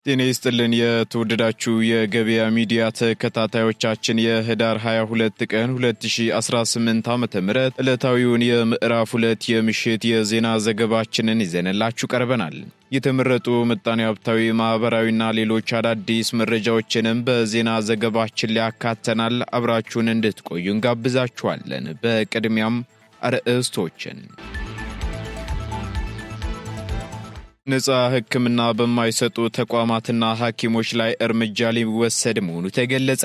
ጤና ይስጥልን የተወደዳችሁ የገበያ ሚዲያ ተከታታዮቻችን የህዳር 22 ቀን 2018 ዓ.ም ዕለታዊውን የምዕራፍ 2 የምሽት የዜና ዘገባችንን ይዘንላችሁ ቀርበናል። የተመረጡ ምጣኔ ሀብታዊ፣ ማህበራዊና ሌሎች አዳዲስ መረጃዎችንም በዜና ዘገባችን ላይ አካተናል። አብራችሁን እንድትቆዩ እንጋብዛችኋለን። በቅድሚያም አርዕስቶችን ነፃ ሕክምና በማይሰጡ ተቋማትና ሐኪሞች ላይ እርምጃ ሊወሰድ መሆኑ ተገለጸ።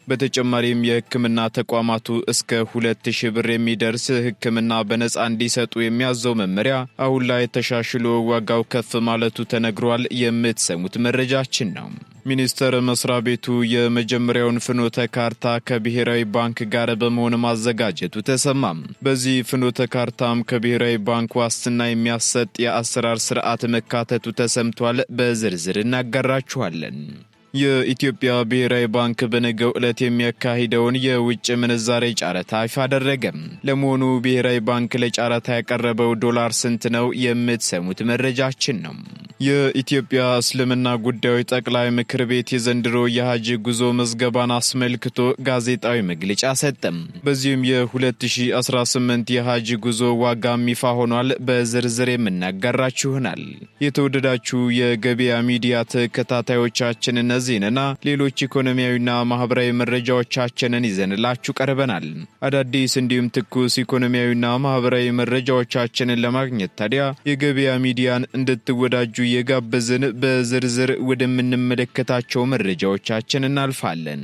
በተጨማሪም የሕክምና ተቋማቱ እስከ 2000 ብር የሚደርስ ሕክምና በነፃ እንዲሰጡ የሚያዘው መመሪያ አሁን ላይ ተሻሽሎ ዋጋው ከፍ ማለቱ ተነግሯል። የምትሰሙት መረጃችን ነው። ሚኒስቴር መስሪያ ቤቱ የመጀመሪያውን ፍኖተ ካርታ ከብሔራዊ ባንክ ጋር በመሆን ማዘጋጀቱ ተሰማም። በዚህ ፍኖተ ካርታም ከብሔራዊ ባንክ ዋስትና የሚያሰጥ የአሰራር ስርዓት መካተቱ ተሰምቷል። በዝርዝር እናጋራችኋለን። የኢትዮጵያ ብሔራዊ ባንክ በነገው ዕለት የሚያካሂደውን የውጭ ምንዛሬ ጨረታ ይፋ አደረገ። ለመሆኑ ብሔራዊ ባንክ ለጨረታ ያቀረበው ዶላር ስንት ነው? የምትሰሙት መረጃችን ነው። የኢትዮጵያ እስልምና ጉዳዮች ጠቅላይ ምክር ቤት የዘንድሮ የሐጅ ጉዞ መዝገባን አስመልክቶ ጋዜጣዊ መግለጫ ሰጠም። በዚህም የ2018 የሐጅ ጉዞ ዋጋም ይፋ ሆኗል። በዝርዝር የምናጋራችሁ ይሆናል። የተወደዳችሁ የገበያ ሚዲያ ተከታታዮቻችን እነዚህንና ሌሎች ኢኮኖሚያዊና ማህበራዊ መረጃዎቻችንን ይዘንላችሁ ቀርበናል። አዳዲስ እንዲሁም ትኩስ ኢኮኖሚያዊና ማህበራዊ መረጃዎቻችንን ለማግኘት ታዲያ የገበያ ሚዲያን እንድትወዳጁ የጋበዝን። በዝርዝር ወደምንመለከታቸው መረጃዎቻችን እናልፋለን።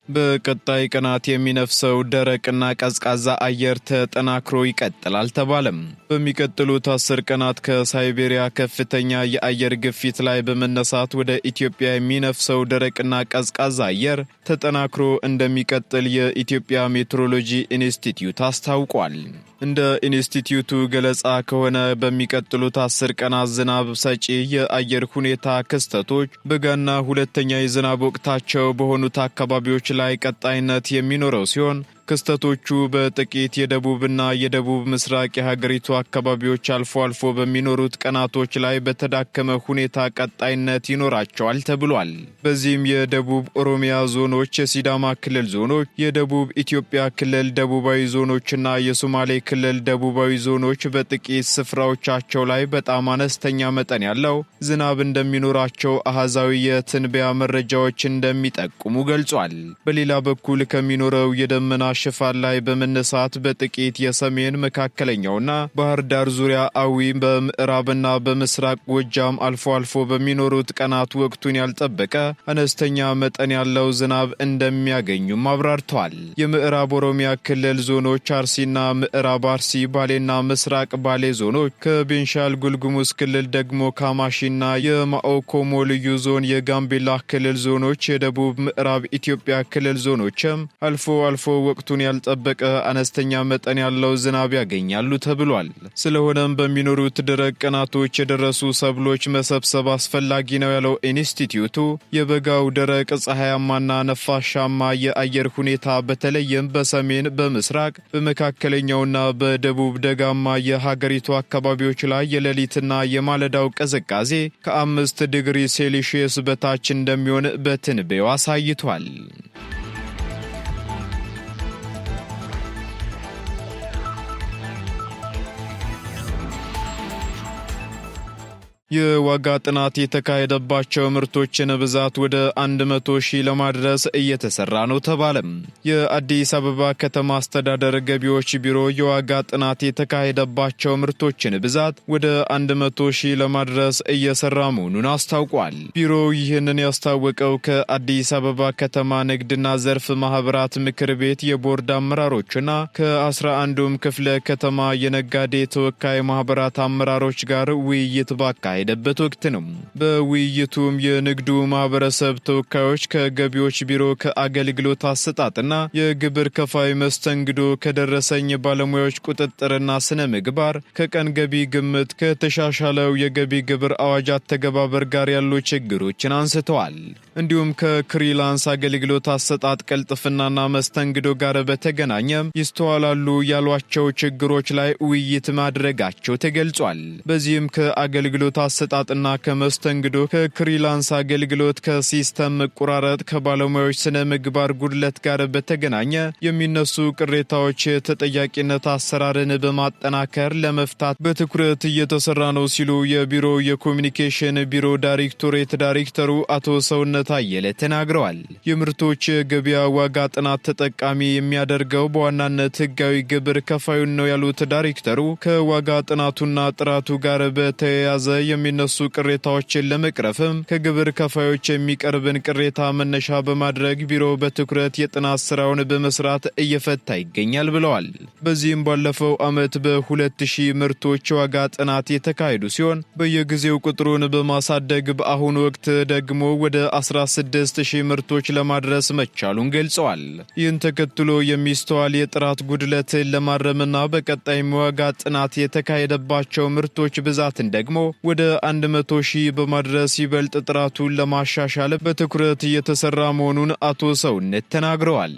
በቀጣይ ቀናት የሚነፍሰው ደረቅና ቀዝቃዛ አየር ተጠናክሮ ይቀጥላል ተባለም። በሚቀጥሉት 10 ቀናት ከሳይቤሪያ ከፍተኛ የአየር ግፊት ላይ በመነሳት ወደ ኢትዮጵያ የሚነፍሰው ደረቅና ቀዝቃዛ አየር ተጠናክሮ እንደሚቀጥል የኢትዮጵያ ሜትሮሎጂ ኢንስቲትዩት አስታውቋል። እንደ ኢንስቲትዩቱ ገለጻ ከሆነ በሚቀጥሉት 10 ቀናት ዝናብ ሰጪ የአየር ሁኔታ ክስተቶች በጋና ሁለተኛ የዝናብ ወቅታቸው በሆኑት አካባቢዎች ላይ ቀጣይነት የሚኖረው ሲሆን ክስተቶቹ በጥቂት የደቡብና የደቡብ ምስራቅ የሀገሪቱ አካባቢዎች አልፎ አልፎ በሚኖሩት ቀናቶች ላይ በተዳከመ ሁኔታ ቀጣይነት ይኖራቸዋል ተብሏል። በዚህም የደቡብ ኦሮሚያ ዞኖች፣ የሲዳማ ክልል ዞኖች፣ የደቡብ ኢትዮጵያ ክልል ደቡባዊ ዞኖችና የሶማሌ ክልል ደቡባዊ ዞኖች በጥቂት ስፍራዎቻቸው ላይ በጣም አነስተኛ መጠን ያለው ዝናብ እንደሚኖራቸው አሃዛዊ የትንበያ መረጃዎች እንደሚጠቁሙ ገልጿል። በሌላ በኩል ከሚኖረው የደመና ሽፋን ላይ በመነሳት በጥቂት የሰሜን መካከለኛውና ባህር ዳር ዙሪያ አዊ በምዕራብና በምስራቅ ጎጃም አልፎ አልፎ በሚኖሩት ቀናት ወቅቱን ያልጠበቀ አነስተኛ መጠን ያለው ዝናብ እንደሚያገኙም አብራርተዋል። የምዕራብ ኦሮሚያ ክልል ዞኖች አርሲና ምዕራብ አርሲ፣ ባሌና ምስራቅ ባሌ ዞኖች፣ ከቤንሻንጉል ጉሙዝ ክልል ደግሞ ካማሺና የማኦኮሞ ልዩ ዞን፣ የጋምቤላ ክልል ዞኖች፣ የደቡብ ምዕራብ ኢትዮጵያ ክልል ዞኖችም አልፎ አልፎ ወቅቱን ያልጠበቀ አነስተኛ መጠን ያለው ዝናብ ያገኛሉ ተብሏል። ስለሆነም በሚኖሩት ደረቅ ቀናቶች የደረሱ ሰብሎች መሰብሰብ አስፈላጊ ነው ያለው ኢንስቲትዩቱ የበጋው ደረቅ ፀሐያማና ነፋሻማ የአየር ሁኔታ በተለይም በሰሜን፣ በምስራቅ፣ በመካከለኛውና በደቡብ ደጋማ የሀገሪቱ አካባቢዎች ላይ የሌሊትና የማለዳው ቅዝቃዜ ከ5 ዲግሪ ሴልሺየስ በታች እንደሚሆን በትንበያው አሳይቷል። የዋጋ ጥናት የተካሄደባቸው ምርቶችን ብዛት ወደ 100,000 ለማድረስ እየተሰራ ነው ተባለም። የአዲስ አበባ ከተማ አስተዳደር ገቢዎች ቢሮ የዋጋ ጥናት የተካሄደባቸው ምርቶችን ብዛት ወደ 100,000 ለማድረስ እየሰራ መሆኑን አስታውቋል። ቢሮው ይህንን ያስታወቀው ከአዲስ አበባ ከተማ ንግድና ዘርፍ ማህበራት ምክር ቤት የቦርድ አመራሮችና ከ11ዱም ክፍለ ከተማ የነጋዴ ተወካይ ማህበራት አመራሮች ጋር ውይይት ባካሄደ በተካሄደበት ወቅት ነው። በውይይቱም የንግዱ ማህበረሰብ ተወካዮች ከገቢዎች ቢሮ፣ ከአገልግሎት አሰጣጥና የግብር ከፋይ መስተንግዶ፣ ከደረሰኝ ባለሙያዎች ቁጥጥርና ስነ ምግባር፣ ከቀን ገቢ ግምት፣ ከተሻሻለው የገቢ ግብር አዋጅ አተገባበር ጋር ያሉ ችግሮችን አንስተዋል። እንዲሁም ከፍሪላንስ አገልግሎት አሰጣጥ ቅልጥፍናና መስተንግዶ ጋር በተገናኘም ይስተዋላሉ ያሏቸው ችግሮች ላይ ውይይት ማድረጋቸው ተገልጿል። በዚህም ከአገልግሎት አሰጣጥና ከመስተንግዶ፣ ከፍሪላንስ አገልግሎት፣ ከሲስተም መቆራረጥ፣ ከባለሙያዎች ስነ ምግባር ጉድለት ጋር በተገናኘ የሚነሱ ቅሬታዎች የተጠያቂነት አሰራርን በማጠናከር ለመፍታት በትኩረት እየተሰራ ነው ሲሉ የቢሮው የኮሚኒኬሽን ቢሮ ዳይሬክቶሬት ዳይሬክተሩ አቶ ሰውነት አየለ ተናግረዋል። የምርቶች ገበያ ዋጋ ጥናት ተጠቃሚ የሚያደርገው በዋናነት ህጋዊ ግብር ከፋዩን ነው ያሉት ዳይሬክተሩ ከዋጋ ጥናቱና ጥራቱ ጋር በተያያዘ የሚነሱ ቅሬታዎችን ለመቅረፍም ከግብር ከፋዮች የሚቀርብን ቅሬታ መነሻ በማድረግ ቢሮ በትኩረት የጥናት ስራውን በመስራት እየፈታ ይገኛል ብለዋል። በዚህም ባለፈው ዓመት በ2000 ምርቶች ዋጋ ጥናት የተካሄዱ ሲሆን በየጊዜው ቁጥሩን በማሳደግ በአሁኑ ወቅት ደግሞ ወደ 16000 ምርቶች ለማድረስ መቻሉን ገልጸዋል። ይህን ተከትሎ የሚስተዋል የጥራት ጉድለትን ለማረምና በቀጣይ ዋጋ ጥናት የተካሄደባቸው ምርቶች ብዛትን ደግሞ ወደ 100,000 በማድረስ ይበልጥ ጥራቱን ለማሻሻል በትኩረት እየተሰራ መሆኑን አቶ ሰውነት ተናግረዋል።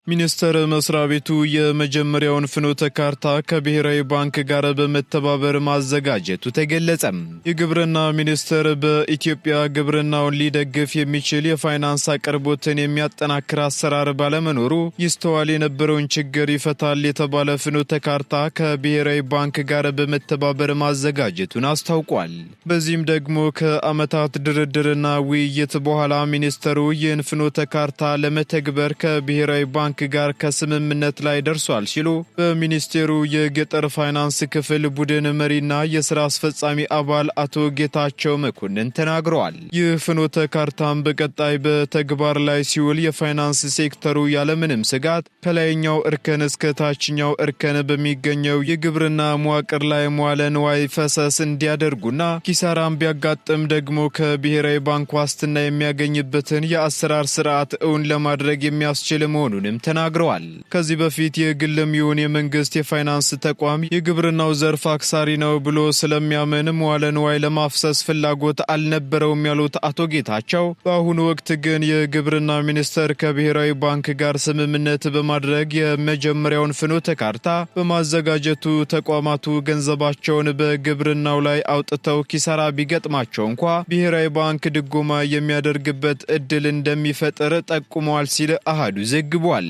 ሚኒስቴር መስሪያ ቤቱ የመጀመሪያውን ፍኖተ ካርታ ከብሔራዊ ባንክ ጋር በመተባበር ማዘጋጀቱ ተገለጸ። የግብርና ሚኒስቴር በኢትዮጵያ ግብርናውን ሊደግፍ የሚችል የፋይናንስ አቅርቦትን የሚያጠናክር አሰራር ባለመኖሩ ይስተዋል የነበረውን ችግር ይፈታል የተባለ ፍኖተ ካርታ ከብሔራዊ ባንክ ጋር በመተባበር ማዘጋጀቱን አስታውቋል። በዚህም ደግሞ ከዓመታት ድርድርና ውይይት በኋላ ሚኒስቴሩ ይህን ፍኖተ ካርታ ለመተግበር ከብሔራዊ ባንክ ጋር ከስምምነት ላይ ደርሷል ሲሉ በሚኒስቴሩ የገጠር ፋይናንስ ክፍል ቡድን መሪና የሥራ አስፈጻሚ አባል አቶ ጌታቸው መኮንን ተናግረዋል። ይህ ፍኖተ ካርታም በቀጣይ በተግባር ላይ ሲውል የፋይናንስ ሴክተሩ ያለምንም ስጋት ከላይኛው እርከን እስከ ታችኛው እርከን በሚገኘው የግብርና መዋቅር ላይ መዋለ ንዋይ ፈሰስ እንዲያደርጉና ኪሳራም ቢያጋጥም ደግሞ ከብሔራዊ ባንክ ዋስትና የሚያገኝበትን የአሰራር ስርዓት እውን ለማድረግ የሚያስችል መሆኑንም ተናግረዋል። ከዚህ በፊት የግልም ይሁን የመንግስት የፋይናንስ ተቋም የግብርናው ዘርፍ አክሳሪ ነው ብሎ ስለሚያምን መዋለ ንዋይ ለማፍሰስ ፍላጎት አልነበረውም ያሉት አቶ ጌታቸው በአሁኑ ወቅት ግን የግብርና ሚኒስቴር ከብሔራዊ ባንክ ጋር ስምምነት በማድረግ የመጀመሪያውን ፍኖተ ካርታ በማዘጋጀቱ ተቋማቱ ገንዘባቸውን በግብርናው ላይ አውጥተው ኪሳራ ቢገጥማቸው እንኳ ብሔራዊ ባንክ ድጎማ የሚያደርግበት እድል እንደሚፈጥር ጠቁመዋል ሲል አሃዱ ዘግቧል።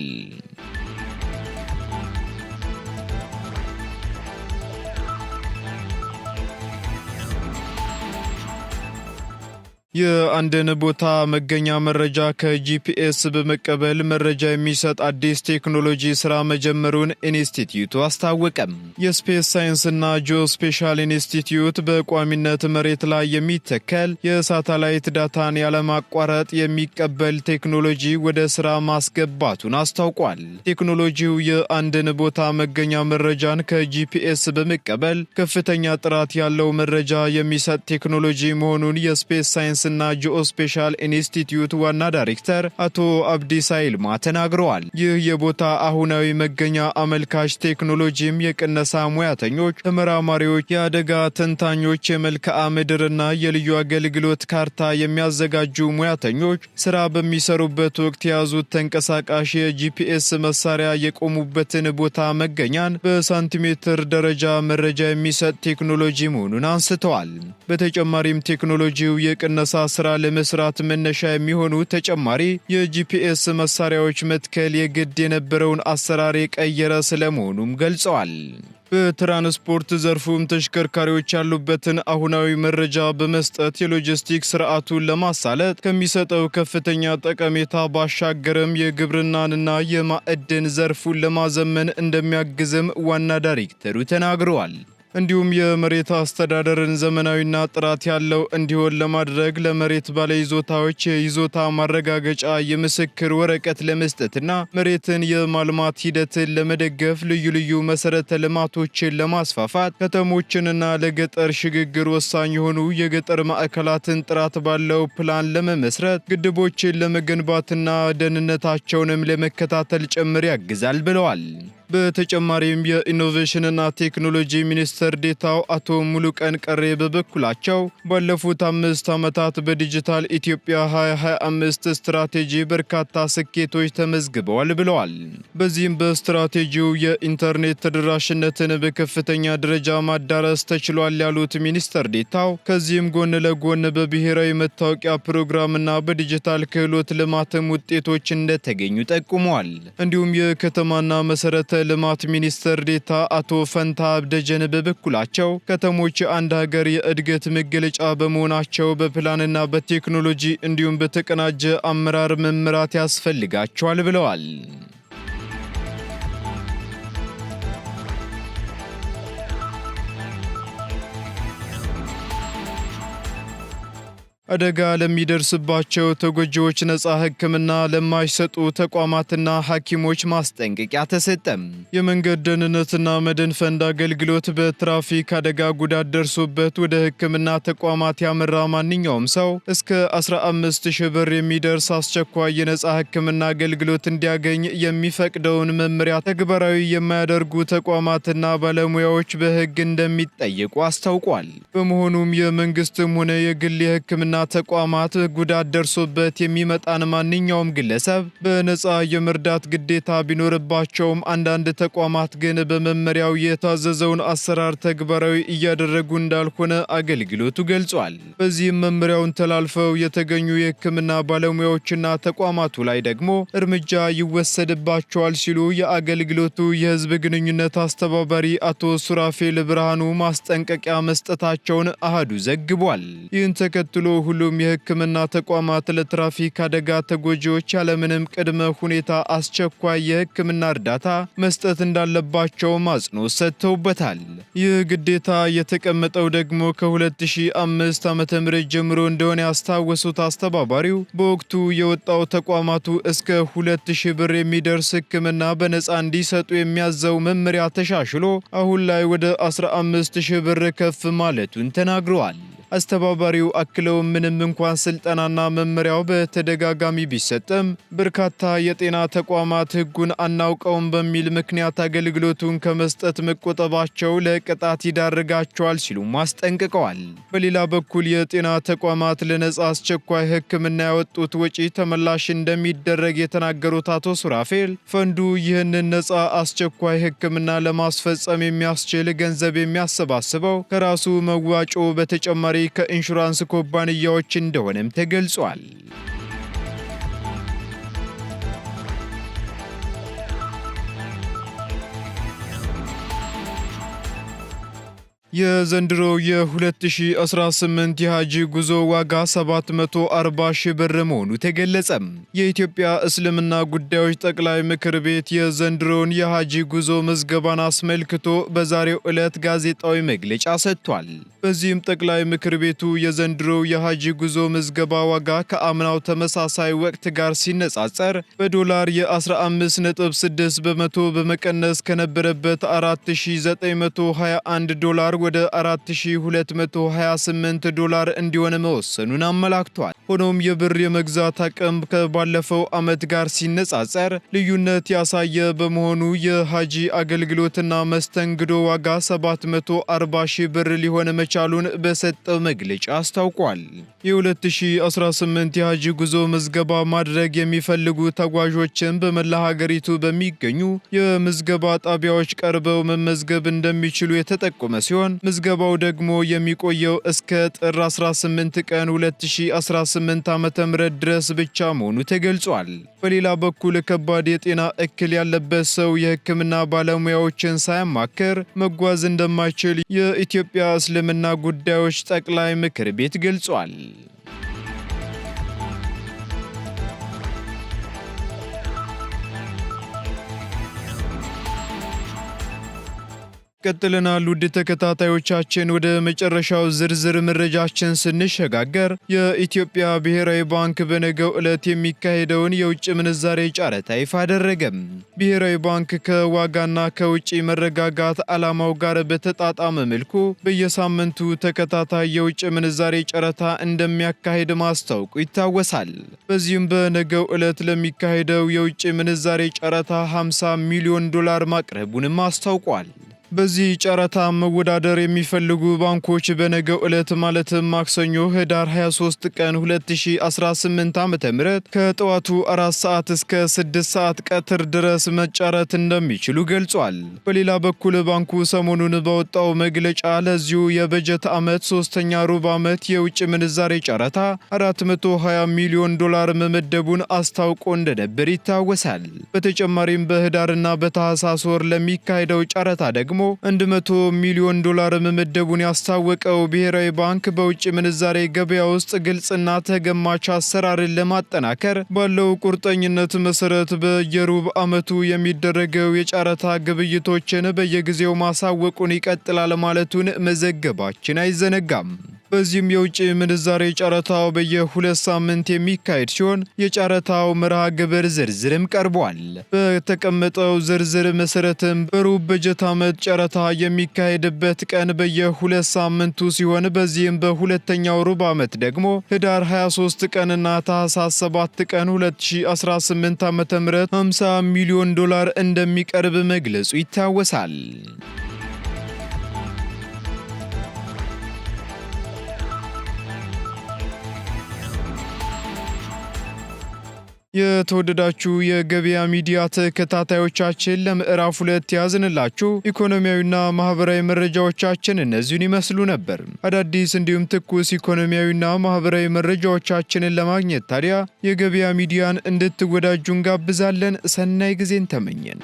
የአንድን ቦታ መገኛ መረጃ ከጂፒኤስ በመቀበል መረጃ የሚሰጥ አዲስ ቴክኖሎጂ ስራ መጀመሩን ኢንስቲትዩቱ አስታወቀም። የስፔስ ሳይንስና ጂኦስፔሻል ኢንስቲትዩት በቋሚነት መሬት ላይ የሚተከል የሳተላይት ዳታን ያለማቋረጥ የሚቀበል ቴክኖሎጂ ወደ ስራ ማስገባቱን አስታውቋል። ቴክኖሎጂው የአንድን ቦታ መገኛ መረጃን ከጂፒኤስ በመቀበል ከፍተኛ ጥራት ያለው መረጃ የሚሰጥ ቴክኖሎጂ መሆኑን የስፔስ ሳይንስ እና ጂኦስፔሻል ኢንስቲትዩት ዋና ዳይሬክተር አቶ አብዲሳ ይልማ ተናግረዋል። ይህ የቦታ አሁናዊ መገኛ አመልካች ቴክኖሎጂም የቅነሳ ሙያተኞች፣ ተመራማሪዎች፣ የአደጋ ተንታኞች፣ የመልክዓ ምድርና የልዩ አገልግሎት ካርታ የሚያዘጋጁ ሙያተኞች ስራ በሚሰሩበት ወቅት የያዙት ተንቀሳቃሽ የጂፒኤስ መሳሪያ የቆሙበትን ቦታ መገኛን በሳንቲሜትር ደረጃ መረጃ የሚሰጥ ቴክኖሎጂ መሆኑን አንስተዋል። በተጨማሪም ቴክኖሎጂው የቅነሳ ስራ ለመስራት መነሻ የሚሆኑ ተጨማሪ የጂፒኤስ መሳሪያዎች መትከል የግድ የነበረውን አሰራር የቀየረ ስለመሆኑም ገልጸዋል። በትራንስፖርት ዘርፉም ተሽከርካሪዎች ያሉበትን አሁናዊ መረጃ በመስጠት የሎጂስቲክስ ስርዓቱን ለማሳለጥ ከሚሰጠው ከፍተኛ ጠቀሜታ ባሻገርም የግብርናንና የማዕድን ዘርፉን ለማዘመን እንደሚያግዝም ዋና ዳይሬክተሩ ተናግረዋል። እንዲሁም የመሬት አስተዳደርን ዘመናዊና ጥራት ያለው እንዲሆን ለማድረግ ለመሬት ባለይዞታዎች የይዞታ ማረጋገጫ የምስክር ወረቀት ለመስጠትና መሬትን የማልማት ሂደትን ለመደገፍ ልዩ ልዩ መሰረተ ልማቶችን ለማስፋፋት ከተሞችንና ለገጠር ሽግግር ወሳኝ የሆኑ የገጠር ማዕከላትን ጥራት ባለው ፕላን ለመመስረት ግድቦችን ለመገንባትና ደህንነታቸውንም ለመከታተል ጭምር ያግዛል ብለዋል። በተጨማሪም የኢኖቬሽንና ቴክኖሎጂ ሚኒስትር ዴታው አቶ ሙሉቀን ቀሬ በበኩላቸው ባለፉት 5 ዓመታት በዲጂታል ኢትዮጵያ 2025 ስትራቴጂ በርካታ ስኬቶች ተመዝግበዋል ብለዋል። በዚህም በስትራቴጂው የኢንተርኔት ተደራሽነትን በከፍተኛ ደረጃ ማዳረስ ተችሏል ያሉት ሚኒስትር ዴታው ከዚህም ጎን ለጎን በብሔራዊ መታወቂያ ፕሮግራምና በዲጂታል ክህሎት ልማትም ውጤቶች እንደተገኙ ጠቁመዋል። እንዲሁም የከተማና መሰረተ ልማት ሚኒስትር ዴታ አቶ ፈንታ አብደጀን በበኩላቸው ከተሞች የአንድ ሀገር የእድገት መገለጫ በመሆናቸው በፕላንና በቴክኖሎጂ እንዲሁም በተቀናጀ አመራር መመራት ያስፈልጋቸዋል ብለዋል። አደጋ ለሚደርስባቸው ተጎጂዎች ነፃ ሕክምና ለማይሰጡ ተቋማትና ሐኪሞች ማስጠንቀቂያ ተሰጠም። የመንገድ ደህንነትና መድን ፈንድ አገልግሎት በትራፊክ አደጋ ጉዳት ደርሶበት ወደ ሕክምና ተቋማት ያመራ ማንኛውም ሰው እስከ 15,000 ብር የሚደርስ አስቸኳይ የነፃ ሕክምና አገልግሎት እንዲያገኝ የሚፈቅደውን መመሪያ ተግባራዊ የማያደርጉ ተቋማትና ባለሙያዎች በሕግ እንደሚጠየቁ አስታውቋል። በመሆኑም የመንግስትም ሆነ የግል የሕክምና ተቋማት ጉዳት ደርሶበት የሚመጣን ማንኛውም ግለሰብ በነፃ የመርዳት ግዴታ ቢኖርባቸውም አንዳንድ ተቋማት ግን በመመሪያው የታዘዘውን አሰራር ተግባራዊ እያደረጉ እንዳልሆነ አገልግሎቱ ገልጿል። በዚህም መመሪያውን ተላልፈው የተገኙ የሕክምና ባለሙያዎችና ተቋማቱ ላይ ደግሞ እርምጃ ይወሰድባቸዋል ሲሉ የአገልግሎቱ የህዝብ ግንኙነት አስተባባሪ አቶ ሱራፌል ብርሃኑ ማስጠንቀቂያ መስጠታቸውን አሃዱ ዘግቧል። ይህን ተከትሎ ሁሉም የሕክምና ተቋማት ለትራፊክ አደጋ ተጎጂዎች ያለምንም ቅድመ ሁኔታ አስቸኳይ የሕክምና እርዳታ መስጠት እንዳለባቸው አጽንኦት ሰጥተውበታል። ይህ ግዴታ የተቀመጠው ደግሞ ከ2005 ዓ.ም ጀምሮ እንደሆነ ያስታወሱት አስተባባሪው በወቅቱ የወጣው ተቋማቱ እስከ 2,000 ብር የሚደርስ ሕክምና በነፃ እንዲሰጡ የሚያዘው መመሪያ ተሻሽሎ አሁን ላይ ወደ 15,000 ብር ከፍ ማለቱን ተናግረዋል። አስተባባሪው አክለው ምንም እንኳን ስልጠናና መመሪያው በተደጋጋሚ ቢሰጥም በርካታ የጤና ተቋማት ሕጉን አናውቀውም በሚል ምክንያት አገልግሎቱን ከመስጠት መቆጠባቸው ለቅጣት ይዳርጋቸዋል ሲሉ አስጠንቅቀዋል። በሌላ በኩል የጤና ተቋማት ለነፃ አስቸኳይ ሕክምና ያወጡት ወጪ ተመላሽ እንደሚደረግ የተናገሩት አቶ ሱራፌል ፈንዱ ይህንን ነፃ አስቸኳይ ሕክምና ለማስፈጸም የሚያስችል ገንዘብ የሚያሰባስበው ከራሱ መዋጮ በተጨማሪ ከኢንሹራንስ ኩባንያዎች እንደሆነም ተገልጿል። የዘንድሮ የ2018 የሃጂ ጉዞ ዋጋ 740 ሺህ ብር መሆኑ ተገለጸ። የኢትዮጵያ እስልምና ጉዳዮች ጠቅላይ ምክር ቤት የዘንድሮውን የሃጂ ጉዞ ምዝገባን አስመልክቶ በዛሬው ዕለት ጋዜጣዊ መግለጫ ሰጥቷል። በዚህም ጠቅላይ ምክር ቤቱ የዘንድሮው የሃጂ ጉዞ ምዝገባ ዋጋ ከአምናው ተመሳሳይ ወቅት ጋር ሲነጻጸር በዶላር የ15.6 በመቶ በመቀነስ ከነበረበት 4921 ዶላር ወደ 4228 ዶላር እንዲሆን መወሰኑን አመላክቷል። ሆኖም የብር የመግዛት አቅም ከባለፈው ዓመት ጋር ሲነጻጸር ልዩነት ያሳየ በመሆኑ የሃጂ አገልግሎትና መስተንግዶ ዋጋ 740 ሺህ ብር ሊሆን መቻሉን በሰጠው መግለጫ አስታውቋል። የ2018 የሃጂ ጉዞ ምዝገባ ማድረግ የሚፈልጉ ተጓዦችን በመላ ሀገሪቱ በሚገኙ የምዝገባ ጣቢያዎች ቀርበው መመዝገብ እንደሚችሉ የተጠቆመ ሲሆን ምዝገባው ደግሞ የሚቆየው እስከ ጥር 18 ቀን 2018 ዓ.ም ድረስ ብቻ መሆኑ ተገልጿል። በሌላ በኩል ከባድ የጤና እክል ያለበት ሰው የሕክምና ባለሙያዎችን ሳያማክር መጓዝ እንደማይችል የኢትዮጵያ እስልምና ጉዳዮች ጠቅላይ ምክር ቤት ገልጿል። ቀጥለናል። ውድ ተከታታዮቻችን ወደ መጨረሻው ዝርዝር መረጃችን ስንሸጋገር የኢትዮጵያ ብሔራዊ ባንክ በነገው ዕለት የሚካሄደውን የውጭ ምንዛሬ ጨረታ ይፋ አደረገም። ብሔራዊ ባንክ ከዋጋና ከውጭ መረጋጋት ዓላማው ጋር በተጣጣመ መልኩ በየሳምንቱ ተከታታይ የውጭ ምንዛሬ ጨረታ እንደሚያካሂድ ማስታወቁ ይታወሳል። በዚህም በነገው ዕለት ለሚካሄደው የውጭ ምንዛሬ ጨረታ 50 ሚሊዮን ዶላር ማቅረቡንም አስታውቋል። በዚህ ጨረታ መወዳደር የሚፈልጉ ባንኮች በነገው ዕለት ማለትም ማክሰኞ ህዳር 23 ቀን 2018 ዓ.ም ከጠዋቱ 4 ሰዓት እስከ 6 ሰዓት ቀትር ድረስ መጫረት እንደሚችሉ ገልጿል። በሌላ በኩል ባንኩ ሰሞኑን ባወጣው መግለጫ ለዚሁ የበጀት ዓመት ሶስተኛ ሩብ ዓመት የውጭ ምንዛሬ ጨረታ 420 ሚሊዮን ዶላር መመደቡን አስታውቆ እንደነበር ይታወሳል። በተጨማሪም በህዳርና በታህሳስ ወር ለሚካሄደው ጨረታ ደግሞ 100 ሚሊዮን ዶላር መመደቡን ያስታወቀው ብሔራዊ ባንክ በውጭ ምንዛሬ ገበያ ውስጥ ግልጽና ተገማች አሰራርን ለማጠናከር ባለው ቁርጠኝነት መሰረት በየሩብ ዓመቱ የሚደረገው የጨረታ ግብይቶችን በየጊዜው ማሳወቁን ይቀጥላል ማለቱን መዘገባችን አይዘነጋም። በዚህም የውጭ ምንዛሬ ጨረታው በየ2 ሳምንት የሚካሄድ ሲሆን የጨረታው መርሃ ግብር ዝርዝርም ቀርቧል። በተቀመጠው ዝርዝር መሰረትም በሩብ በጀት ዓመት ጨረታ የሚካሄድበት ቀን በየ2 ሳምንቱ ሲሆን በዚህም በሁለተኛው ሩብ ዓመት ደግሞ ህዳር 23 ቀንና ታህሳስ 7 ቀን 2018 ዓ.ም 50 ሚሊዮን ዶላር እንደሚቀርብ መግለጹ ይታወሳል። የተወደዳችሁ የገበያ ሚዲያ ተከታታዮቻችን ለምዕራፍ 2 ያዝንላችሁ ኢኮኖሚያዊና ማህበራዊ መረጃዎቻችን እነዚህን ይመስሉ ነበር። አዳዲስ እንዲሁም ትኩስ ኢኮኖሚያዊና ማህበራዊ መረጃዎቻችንን ለማግኘት ታዲያ የገበያ ሚዲያን እንድትወዳጁ እንጋብዛለን። ሰናይ ጊዜን ተመኘን።